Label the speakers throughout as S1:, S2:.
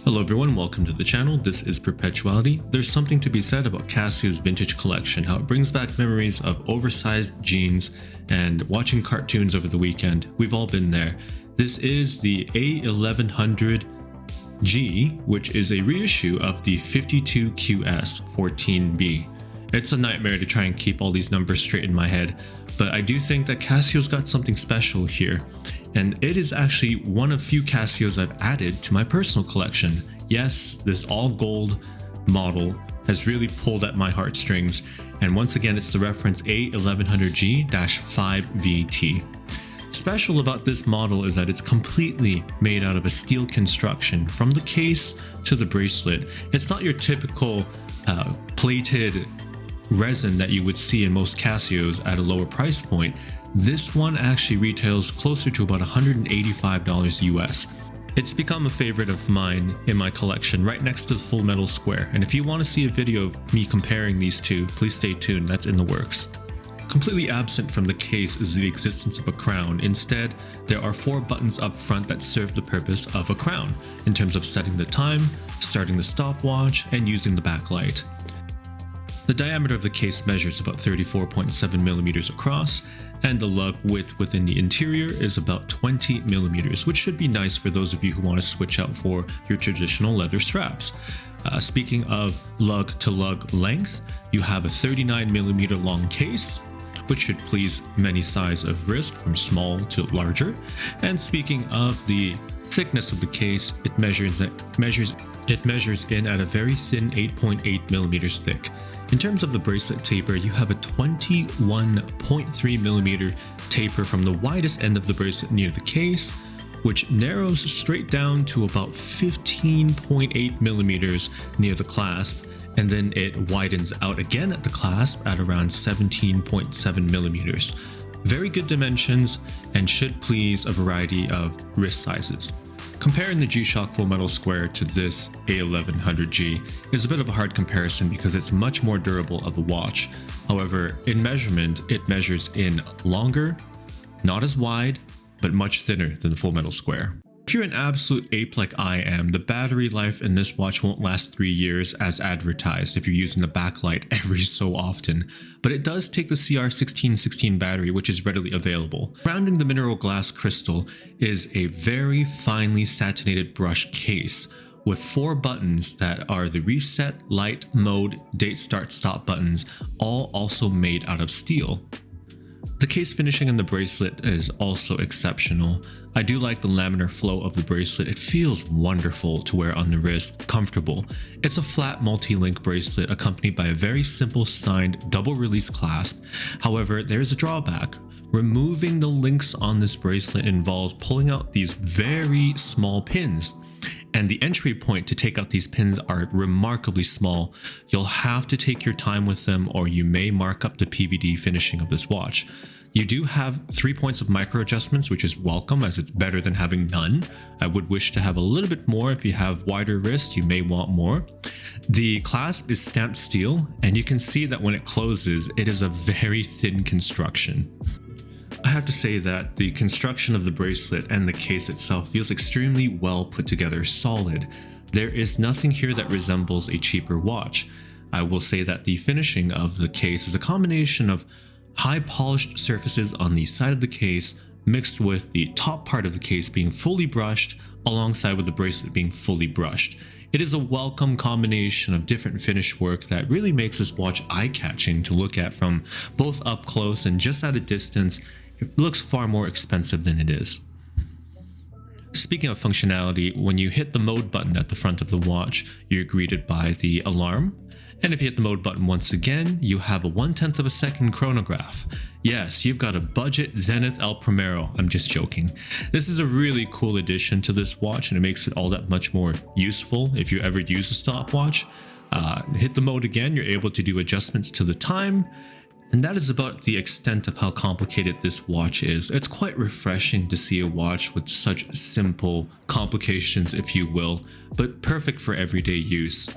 S1: Hello everyone, welcome to the channel. This is Perpetuality. There's something to be said about Casio's vintage collection, how it brings back memories of oversized jeans and watching cartoons over the weekend. We've all been there. This is the A1100G, which is a reissue of the 52QS 14B. It's a nightmare to try and keep all these numbers straight in my head, but I do think that Casio's got something special here. And it is actually one of few Casios I've added to my personal collection. Yes, this all gold model has really pulled at my heartstrings, and once again it's the reference A1100G-5VT. Special about this model is that it's completely made out of a steel construction from the case to the bracelet. It's not your typical plated resin that you would see in most Casios at a lower price point. This one actually retails closer to about $185 US. It's become a favorite of mine in my collection, right next to the Full Metal Square, and if you want to see a video of me comparing these two, please stay tuned, that's in the works. Completely absent from the case is the existence of a crown. Instead, there are 4 buttons up front that serve the purpose of a crown, in terms of setting the time, starting the stopwatch, and using the backlight. The diameter of the case measures about 34.7 millimeters across, and the lug width within the interior is about 20 millimeters, which should be nice for those of you who want to switch out for your traditional leather straps. Speaking of lug to lug length, you have a 39 millimeter long case, which should please many size of wrist from small to larger. And speaking of the thickness of the case, it measures in at a very thin 8.8 millimeters thick. In terms of the bracelet taper, you have a 21.3 millimeter taper from the widest end of the bracelet near the case, which narrows straight down to about 15.8 millimeters near the clasp, and then it widens out again at the clasp at around 17.7 millimeters. Very good dimensions and should please a variety of wrist sizes. Comparing the G-Shock Full Metal Square to this A1100G is a bit of a hard comparison because it's much more durable of a watch. However, in measurement, it measures in longer, not as wide, but much thinner than the Full Metal Square. If you're an absolute ape like I am, the battery life in this watch won't last 3 years as advertised if you're using the backlight every so often, but it does take the CR1616 battery, which is readily available. Surrounding the mineral glass crystal is a very finely satinated brush case with 4 buttons that are the reset, light, mode, date, start, stop buttons, all also made out of steel. The case finishing in the bracelet is also exceptional. I do like the laminar flow of the bracelet. It feels wonderful to wear on the wrist, comfortable. It's a flat multi-link bracelet accompanied by a very simple signed double release clasp. However, there is a drawback. Removing the links on this bracelet involves pulling out these very small pins, and the entry point to take out these pins are remarkably small. You'll have to take your time with them or you may mark up the PVD finishing of this watch. You do have 3 points of micro adjustments, which is welcome as it's better than having none. I would wish to have a little bit more. If you have wider wrist, you may want more. The clasp is stamped steel, and you can see that when it closes, it is a very thin construction. I have to say that the construction of the bracelet and the case itself feels extremely well put together, solid. There is nothing here that resembles a cheaper watch. I will say that the finishing of the case is a combination of high polished surfaces on the side of the case mixed with the top part of the case being fully brushed alongside with the bracelet being fully brushed. It is a welcome combination of different finish work that really makes this watch eye-catching to look at from both up close and just at a distance. It looks far more expensive than it is. Speaking of functionality, when you hit the mode button at the front of the watch, you're greeted by the alarm. And if you hit the mode button once again, you have a 1/10 of a second chronograph. Yes, you've got a budget Zenith El Primero. I'm just joking. This is a really cool addition to this watch, and it makes it all that much more useful if you ever use a stopwatch. Hit the mode again, you're able to do adjustments to the time. And that is about the extent of how complicated this watch is. It's quite refreshing to see a watch with such simple complications, if you will, but perfect for everyday use.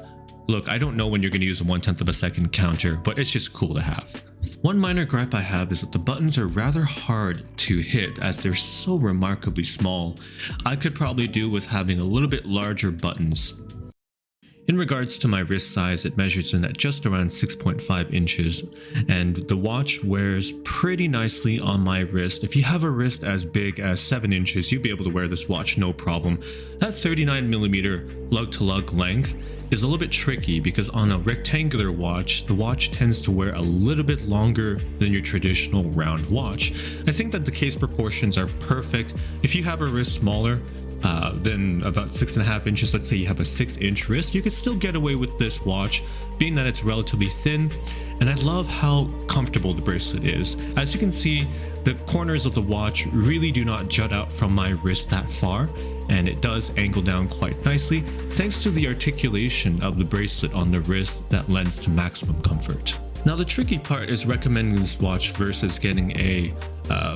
S1: Look, I don't know when you're going to use a 1/10 of a second counter, but it's just cool to have. One minor gripe I have is that the buttons are rather hard to hit as they're so remarkably small. I could probably do with having a little bit larger buttons. In regards to my wrist size, it measures in at just around 6.5 inches, and the watch wears pretty nicely on my wrist. If you have a wrist as big as 7 inches, you'll be able to wear this watch no problem. That 39mm lug-to-lug length is a little bit tricky because on a rectangular watch, the watch tends to wear a little bit longer than your traditional round watch. I think that the case proportions are perfect. If you have a wrist smaller, then about 6.5 inches, let's say you have a 6-inch wrist, you could still get away with this watch, being that it's relatively thin. And I love how comfortable the bracelet is. As you can see, the corners of the watch really do not jut out from my wrist that far, and it does angle down quite nicely thanks to the articulation of the bracelet on the wrist that lends to maximum comfort. Now, the tricky part is recommending this watch versus getting a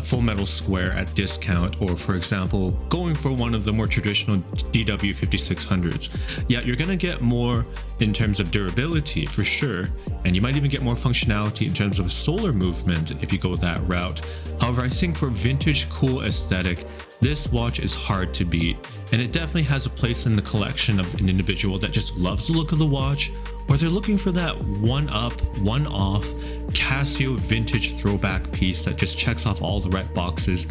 S1: full metal square at discount, or for example going for one of the more traditional DW5600s. Yeah, you're gonna get more in terms of durability for sure, and you might even get more functionality in terms of solar movement if you go that route. However, I think for vintage cool aesthetic, this watch is hard to beat, and it definitely has a place in the collection of an individual that just loves the look of the watch, or they're looking for that one-up, one-off Casio vintage throwback piece that just checks off all the right boxes.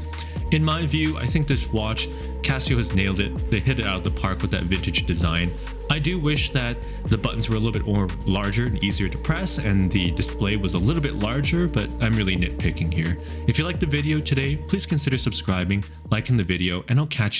S1: In my view, I think this watch, Casio has nailed it. They hit it out of the park with that vintage design. I do wish that the buttons were a little bit more larger and easier to press, and the display was a little bit larger, but I'm really nitpicking here. If you liked the video today, please consider subscribing, liking the video, and I'll catch you